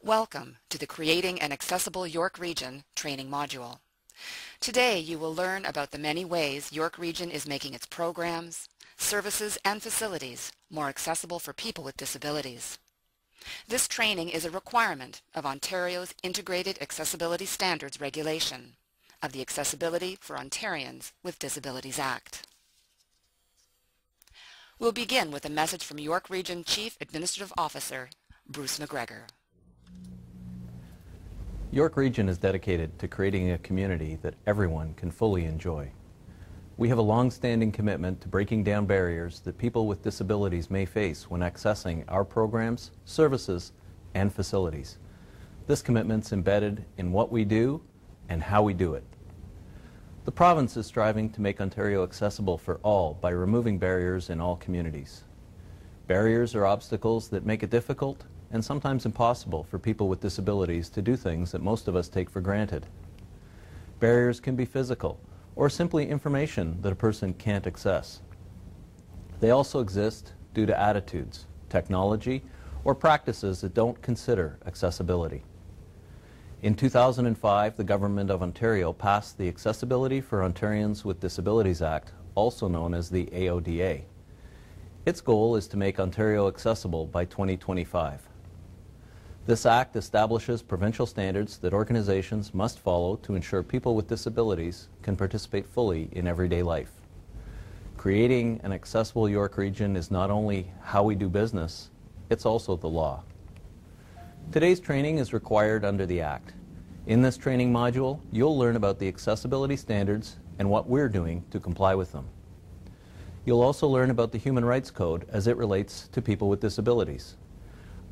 Welcome to the Creating an Accessible York Region training module. Today you will learn about the many ways York Region is making its programs, services, and facilities more accessible for people with disabilities. This training is a requirement of Ontario's Integrated Accessibility Standards Regulation of the Accessibility for Ontarians with Disabilities Act. We'll begin with a message from York Region Chief Administrative Officer, Bruce McGregor. York Region is dedicated to creating a community that everyone can fully enjoy. We have a long-standing commitment to breaking down barriers that people with disabilities may face when accessing our programs, services, and facilities. This commitment's embedded in what we do and how we do it. The province is striving to make Ontario accessible for all by removing barriers in all communities. Barriers are obstacles that make it difficult and sometimes impossible for people with disabilities to do things that most of us take for granted. Barriers can be physical or simply information that a person can't access. They also exist due to attitudes, technology, or practices that don't consider accessibility. In 2005, the Government of Ontario passed the Accessibility for Ontarians with Disabilities Act, also known as the AODA. Its goal is to make Ontario accessible by 2025. This act establishes provincial standards that organizations must follow to ensure people with disabilities can participate fully in everyday life. Creating an accessible York Region is not only how we do business, it's also the law. Today's training is required under the Act. In this training module, you'll learn about the accessibility standards and what we're doing to comply with them. You'll also learn about the Human Rights Code as it relates to people with disabilities.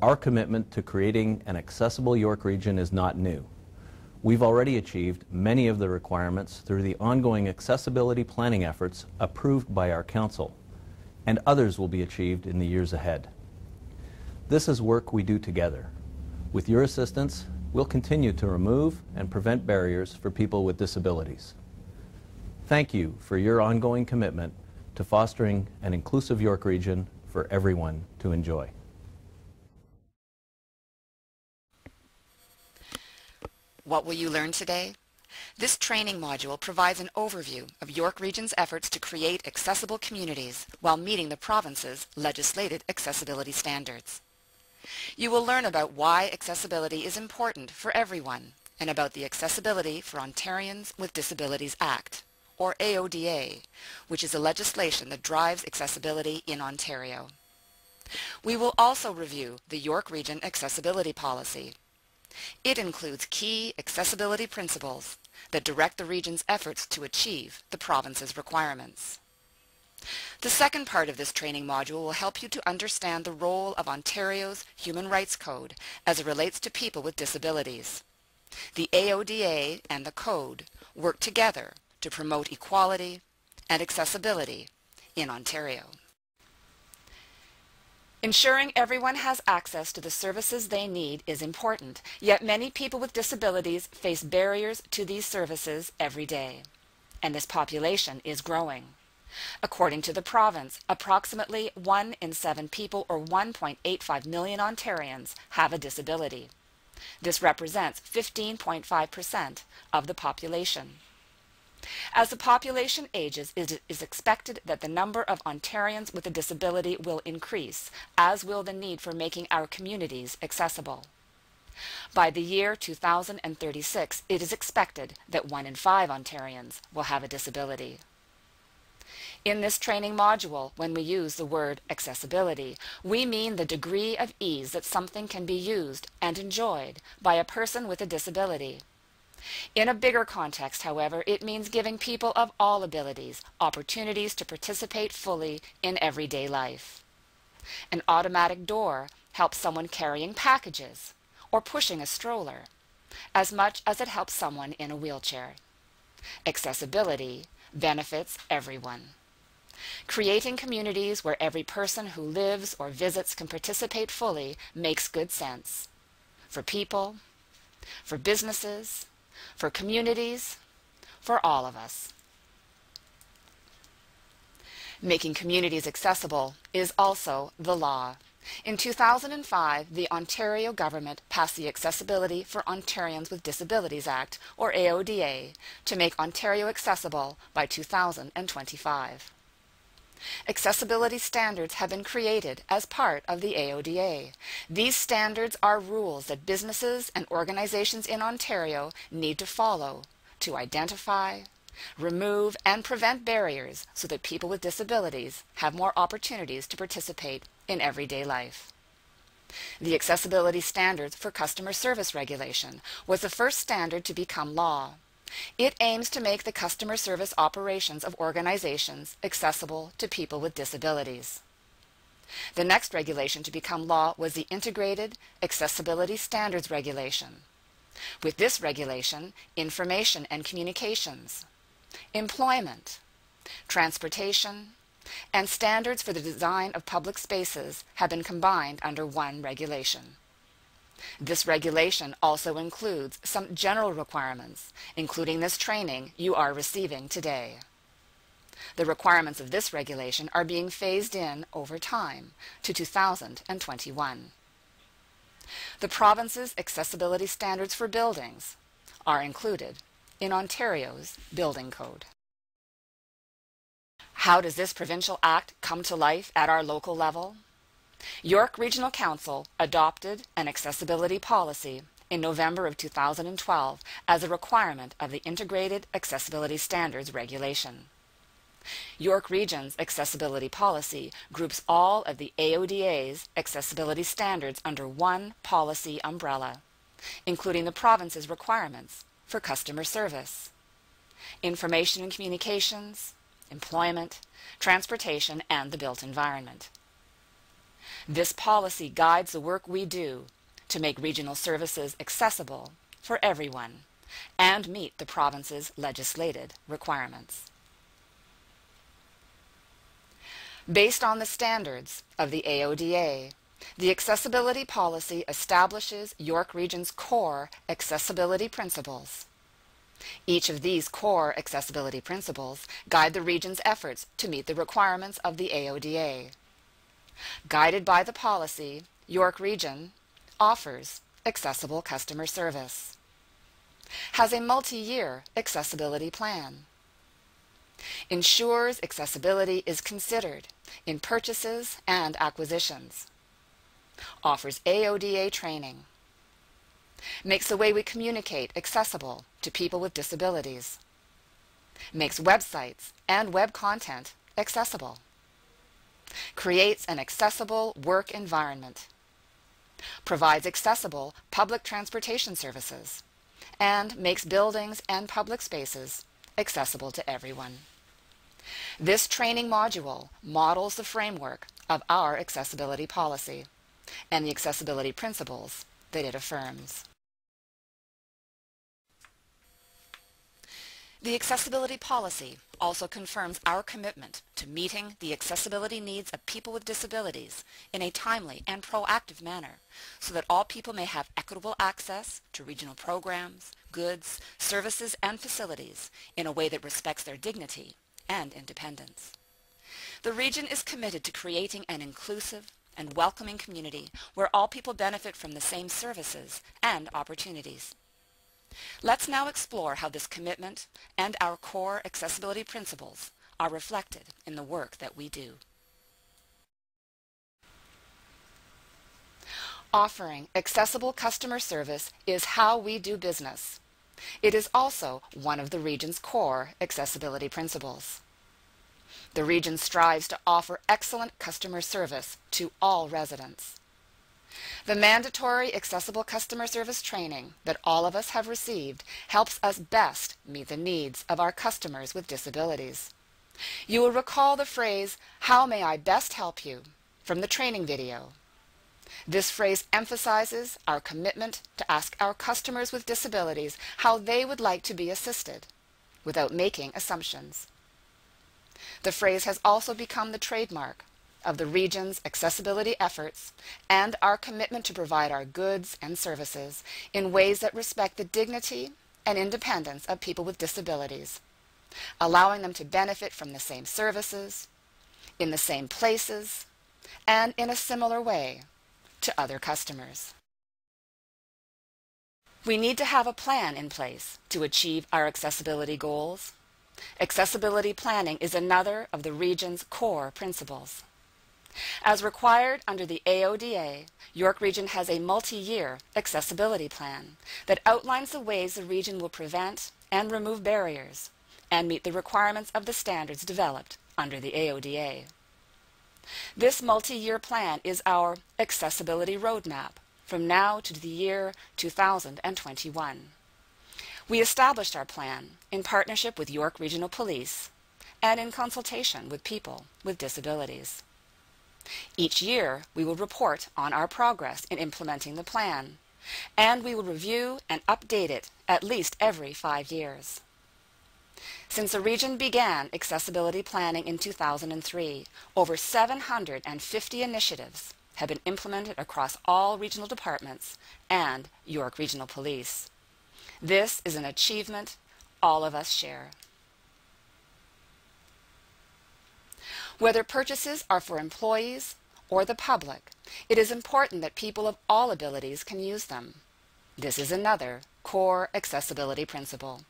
Our commitment to creating an accessible York Region is not new. We've already achieved many of the requirements through the ongoing accessibility planning efforts approved by our Council, and others will be achieved in the years ahead. This is work we do together. With your assistance, we'll continue to remove and prevent barriers for people with disabilities. Thank you for your ongoing commitment to fostering an inclusive York Region for everyone to enjoy. What will you learn today? This training module provides an overview of York Region's efforts to create accessible communities while meeting the province's legislated accessibility standards. You will learn about why accessibility is important for everyone and about the Accessibility for Ontarians with Disabilities Act, or AODA, which is a legislation that drives accessibility in Ontario. We will also review the York Region Accessibility Policy. It includes key accessibility principles that direct the region's efforts to achieve the province's requirements. The second part of this training module will help you to understand the role of Ontario's Human Rights Code as it relates to people with disabilities. The AODA and the Code work together to promote equality and accessibility in Ontario. Ensuring everyone has access to the services they need is important, yet many people with disabilities face barriers to these services every day, and this population is growing. According to the province, approximately 1 in 7 people, or 1.85 million Ontarians, have a disability. This represents 15.5% of the population. As the population ages, it is expected that the number of Ontarians with a disability will increase, as will the need for making our communities accessible. By the year 2036, it is expected that 1 in 5 Ontarians will have a disability. In this training module, when we use the word accessibility, we mean the degree of ease that something can be used and enjoyed by a person with a disability. In a bigger context, however, it means giving people of all abilities opportunities to participate fully in everyday life. An automatic door helps someone carrying packages or pushing a stroller, as much as it helps someone in a wheelchair. Accessibility benefits everyone. Creating communities where every person who lives or visits can participate fully makes good sense. For people, for businesses, for communities, for all of us. Making communities accessible is also the law. In 2005, the Ontario government passed the Accessibility for Ontarians with Disabilities Act, or AODA, to make Ontario accessible by 2025. Accessibility standards have been created as part of the AODA. These standards are rules that businesses and organizations in Ontario need to follow to identify, remove, and prevent barriers so that people with disabilities have more opportunities to participate in everyday life. The Accessibility Standards for Customer Service Regulation was the first standard to become law. It aims to make the customer service operations of organizations accessible to people with disabilities. The next regulation to become law was the Integrated Accessibility Standards Regulation. With this regulation, information and communications, employment, transportation, and standards for the design of public spaces have been combined under one regulation. This regulation also includes some general requirements, including this training you are receiving today. The requirements of this regulation are being phased in over time to 2021. The province's accessibility standards for buildings are included in Ontario's Building Code. How does this provincial act come to life at our local level? York Regional Council adopted an accessibility policy in November of 2012 as a requirement of the Integrated Accessibility Standards Regulation. York Region's accessibility policy groups all of the AODA's accessibility standards under one policy umbrella, including the province's requirements for customer service, information and communications, employment, transportation, and the built environment. This policy guides the work we do to make regional services accessible for everyone and meet the province's legislated requirements. Based on the standards of the AODA, the accessibility policy establishes York Region's core accessibility principles. Each of these core accessibility principles guide the region's efforts to meet the requirements of the AODA. Guided by the policy, York Region offers accessible customer service, has a multi-year accessibility plan, ensures accessibility is considered in purchases and acquisitions, offers AODA training, makes the way we communicate accessible to people with disabilities, makes websites and web content accessible, creates an accessible work environment, provides accessible public transportation services, and makes buildings and public spaces accessible to everyone. This training module models the framework of our accessibility policy and the accessibility principles that it affirms. The accessibility policy also confirms our commitment to meeting the accessibility needs of people with disabilities in a timely and proactive manner so that all people may have equitable access to regional programs, goods, services, and facilities in a way that respects their dignity and independence. The region is committed to creating an inclusive and welcoming community where all people benefit from the same services and opportunities. Let's now explore how this commitment and our core accessibility principles are reflected in the work that we do. Offering accessible customer service is how we do business. It is also one of the region's core accessibility principles. The region strives to offer excellent customer service to all residents. The mandatory accessible customer service training that all of us have received helps us best meet the needs of our customers with disabilities. You will recall the phrase, "How may I best help you?" from the training video. This phrase emphasizes our commitment to ask our customers with disabilities how they would like to be assisted, without making assumptions. The phrase has also become the trademark of the region's accessibility efforts and our commitment to provide our goods and services in ways that respect the dignity and independence of people with disabilities, allowing them to benefit from the same services, in the same places, and in a similar way to other customers. We need to have a plan in place to achieve our accessibility goals. Accessibility planning is another of the region's core principles. As required under the AODA, York Region has a multi-year accessibility plan that outlines the ways the region will prevent and remove barriers and meet the requirements of the standards developed under the AODA. This multi-year plan is our accessibility roadmap from now to the year 2021. We established our plan in partnership with York Regional Police and in consultation with people with disabilities. Each year, we will report on our progress in implementing the plan, and we will review and update it at least every 5 years. Since the region began accessibility planning in 2003, over 750 initiatives have been implemented across all regional departments and York Regional Police. This is an achievement all of us share. Whether purchases are for employees or the public, it is important that people of all abilities can use them. This is another core accessibility principle.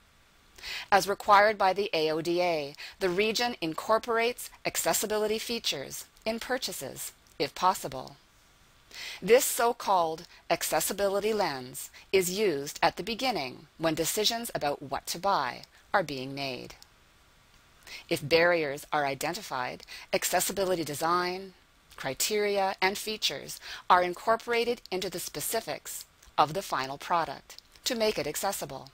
As required by the AODA, the region incorporates accessibility features in purchases, if possible. This so-called accessibility lens is used at the beginning when decisions about what to buy are being made. If barriers are identified, accessibility design, criteria, and features are incorporated into the specifics of the final product to make it accessible.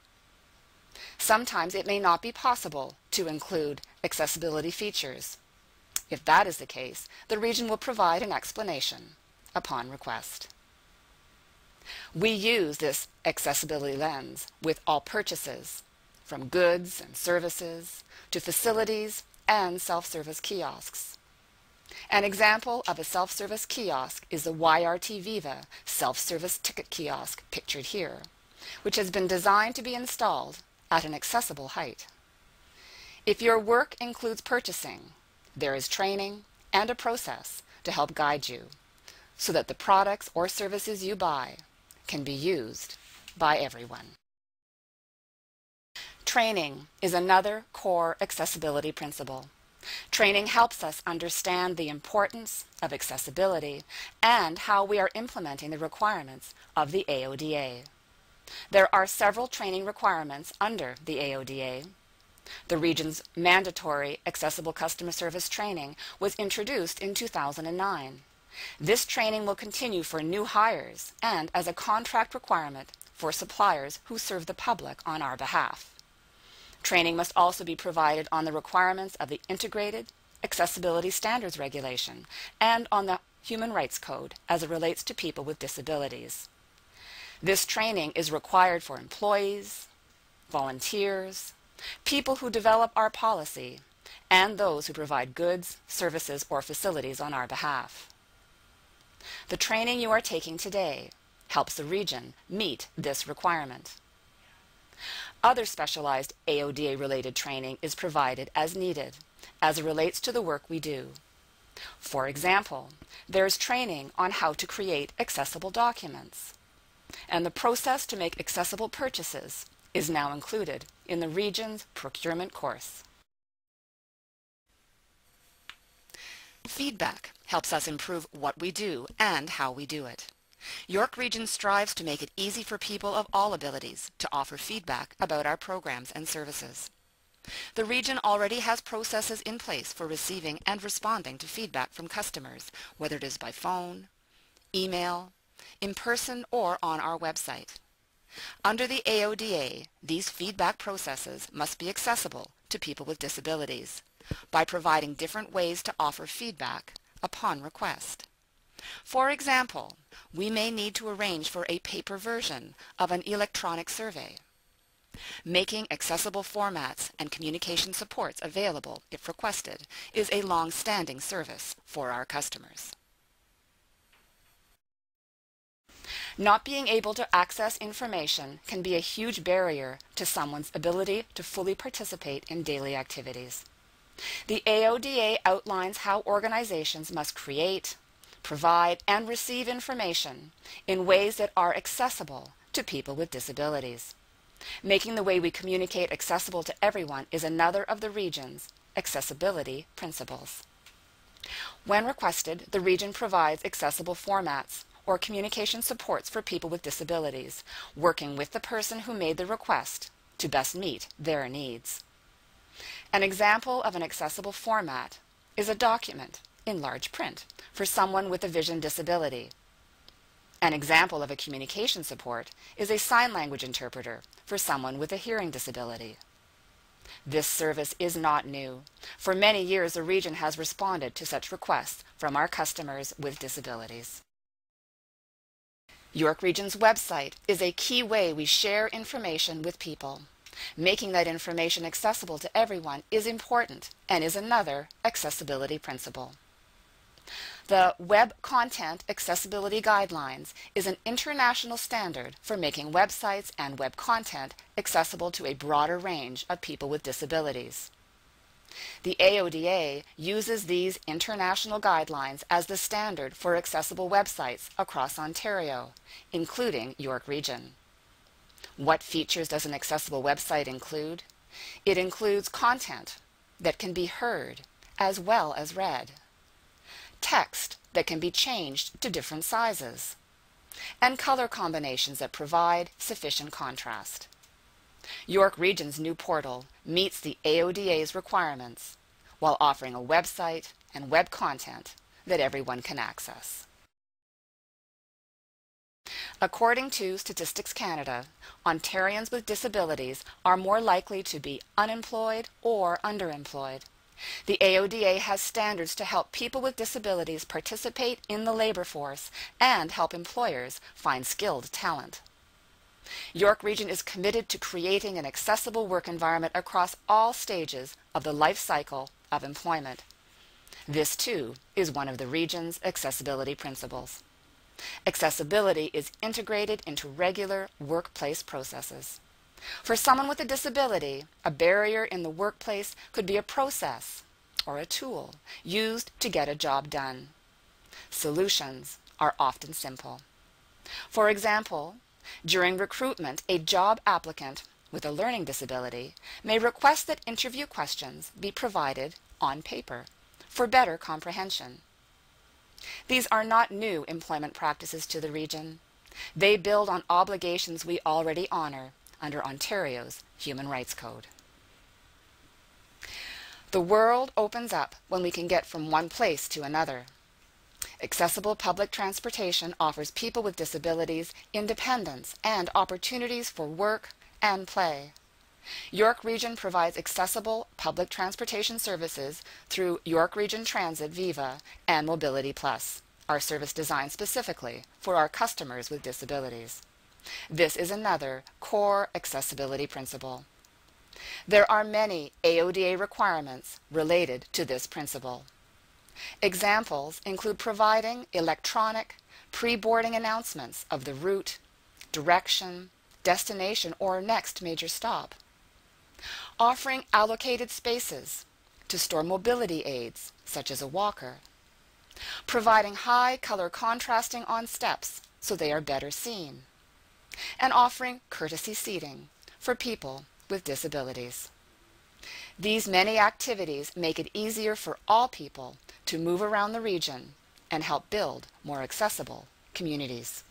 Sometimes it may not be possible to include accessibility features. If that is the case, the region will provide an explanation upon request. We use this accessibility lens with all purchases, from goods and services to facilities and self-service kiosks. An example of a self-service kiosk is the YRT Viva self-service ticket kiosk pictured here, which has been designed to be installed at an accessible height. If your work includes purchasing, there is training and a process to help guide you so that the products or services you buy can be used by everyone. Training is another core accessibility principle. Training helps us understand the importance of accessibility and how we are implementing the requirements of the AODA. There are several training requirements under the AODA. The region's mandatory accessible customer service training was introduced in 2009. This training will continue for new hires and as a contract requirement for suppliers who serve the public on our behalf. Training must also be provided on the requirements of the Integrated Accessibility Standards Regulation and on the Human Rights Code as it relates to people with disabilities. This training is required for employees, volunteers, people who develop our policy, and those who provide goods, services, or facilities on our behalf. The training you are taking today helps the region meet this requirement. Other specialized AODA-related training is provided as needed, as it relates to the work we do. For example, there is training on how to create accessible documents, and the process to make accessible purchases is now included in the region's procurement course. Feedback helps us improve what we do and how we do it. York Region strives to make it easy for people of all abilities to offer feedback about our programs and services. The region already has processes in place for receiving and responding to feedback from customers, whether it is by phone, email, in person, or on our website. Under the AODA, these feedback processes must be accessible to people with disabilities by providing different ways to offer feedback upon request. For example, we may need to arrange for a paper version of an electronic survey. Making accessible formats and communication supports available, if requested, is a long-standing service for our customers. Not being able to access information can be a huge barrier to someone's ability to fully participate in daily activities. The AODA outlines how organizations must create, provide and receive information in ways that are accessible to people with disabilities. Making the way we communicate accessible to everyone is another of the region's accessibility principles. When requested, the region provides accessible formats or communication supports for people with disabilities, working with the person who made the request to best meet their needs. An example of an accessible format is a document in large print for someone with a vision disability. An example of a communication support is a sign language interpreter for someone with a hearing disability. This service is not new. For many years, the region has responded to such requests from our customers with disabilities. York Region's website is a key way we share information with people. Making that information accessible to everyone is important and is another accessibility principle. The Web Content Accessibility Guidelines is an international standard for making websites and web content accessible to a broader range of people with disabilities. The AODA uses these international guidelines as the standard for accessible websites across Ontario, including York Region. What features does an accessible website include? It includes content that can be heard as well as read, text that can be changed to different sizes, and color combinations that provide sufficient contrast. York Region's new portal meets the AODA's requirements while offering a website and web content that everyone can access. According to Statistics Canada, Ontarians with disabilities are more likely to be unemployed or underemployed. The AODA has standards to help people with disabilities participate in the labor force and help employers find skilled talent. York Region is committed to creating an accessible work environment across all stages of the life cycle of employment. This, too, is one of the region's accessibility principles. Accessibility is integrated into regular workplace processes. For someone with a disability, a barrier in the workplace could be a process or a tool used to get a job done. Solutions are often simple. For example, during recruitment, a job applicant with a learning disability may request that interview questions be provided on paper for better comprehension. These are not new employment practices to the region. They build on obligations we already honor under Ontario's Human Rights Code. The world opens up when we can get from one place to another. Accessible public transportation offers people with disabilities independence and opportunities for work and play. York Region provides accessible public transportation services through York Region Transit Viva and Mobility Plus, our service designed specifically for our customers with disabilities. This is another core accessibility principle. There are many AODA requirements related to this principle. Examples include providing electronic pre-boarding announcements of the route, direction, destination, or next major stop, offering allocated spaces to store mobility aids, such as a walker, providing high color contrasting on steps so they are better seen, and offering courtesy seating for people with disabilities. These many activities make it easier for all people to move around the region and help build more accessible communities.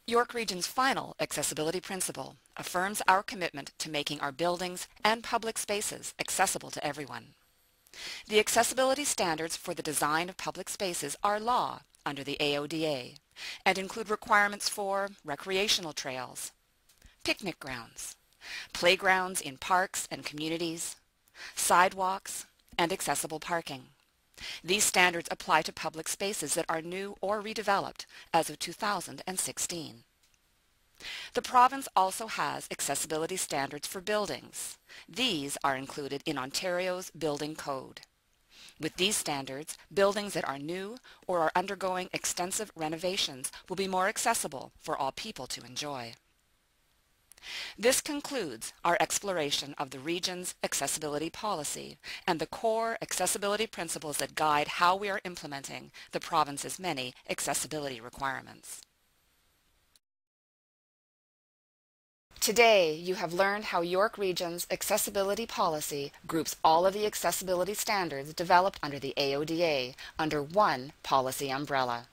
York Region's final accessibility principle affirms our commitment to making our buildings and public spaces accessible to everyone. The accessibility standards for the design of public spaces are law under the AODA and include requirements for recreational trails, picnic grounds, playgrounds in parks and communities, sidewalks, and accessible parking. These standards apply to public spaces that are new or redeveloped as of 2016. The province also has accessibility standards for buildings. These are included in Ontario's Building Code. With these standards, buildings that are new or are undergoing extensive renovations will be more accessible for all people to enjoy. This concludes our exploration of the region's accessibility policy and the core accessibility principles that guide how we are implementing the province's many accessibility requirements. Today, you have learned how York Region's accessibility policy groups all of the accessibility standards developed under the AODA under one policy umbrella.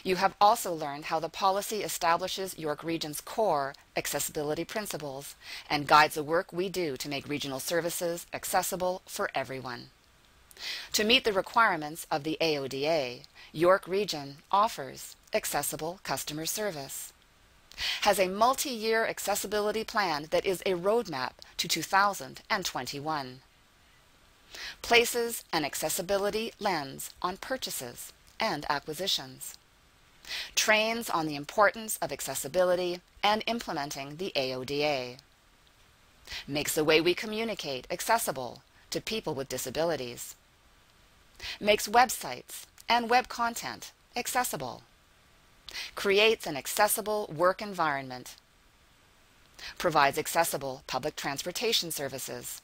You have also learned how the policy establishes York Region's core accessibility principles and guides the work we do to make regional services accessible for everyone. To meet the requirements of the AODA, York Region offers accessible customer service, has a multi-year accessibility plan that is a roadmap to 2021, places an accessibility lens on purchases and acquisitions, trains on the importance of accessibility and implementing the AODA, makes the way we communicate accessible to people with disabilities, makes websites and web content accessible, creates an accessible work environment, provides accessible public transportation services,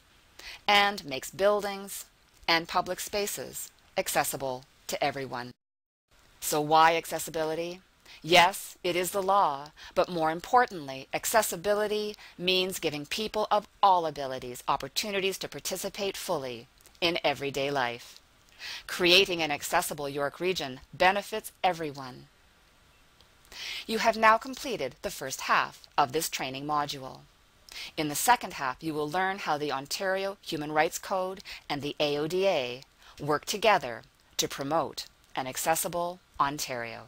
and makes buildings and public spaces accessible to everyone. So why accessibility? Yes, it is the law, but more importantly, accessibility means giving people of all abilities opportunities to participate fully in everyday life. Creating an accessible York Region benefits everyone. You have now completed the first half of this training module. In the second half, you will learn how the Ontario Human Rights Code and the AODA work together to promote an accessible Ontario.